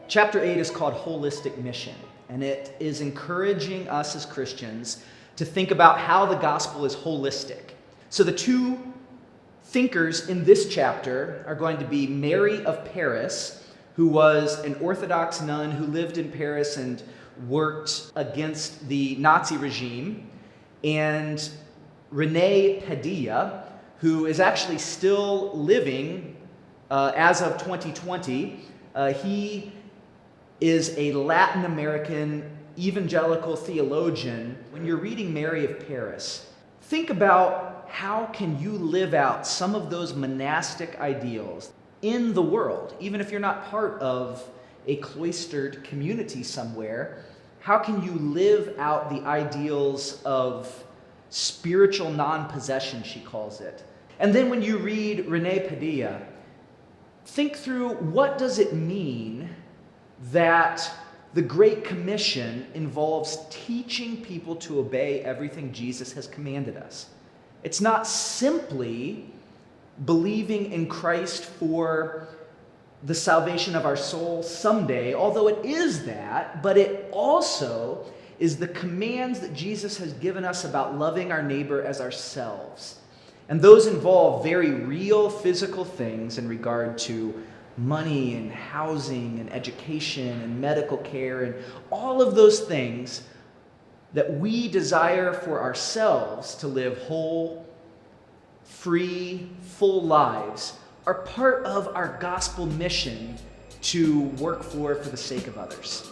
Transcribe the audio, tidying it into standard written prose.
Chapter 8 is called Holistic Mission, and it is encouraging us as Christians to think about how the gospel is holistic. So the two thinkers in this chapter are going to be Mary of Paris, who was an Orthodox nun who lived in Paris and worked against the Nazi regime, and Rene Padilla, who is actually still living as of 2020. He is a Latin American evangelical theologian. When you're reading Mary of Paris, think about how can you live out some of those monastic ideals in the world, even if you're not part of a cloistered community somewhere. How can you live out the ideals of spiritual non-possession, she calls it. And then when you read Rene Padilla, think through, what does it mean that the Great Commission involves teaching people to obey everything Jesus has commanded us? It's not simply believing in Christ for the salvation of our soul someday, although it is that, but it also is the commands that Jesus has given us about loving our neighbor as ourselves. And those involve very real physical things in regard to money and housing and education and medical care and all of those things that we desire for ourselves to live whole, free, full lives are part of our gospel mission to work for the sake of others.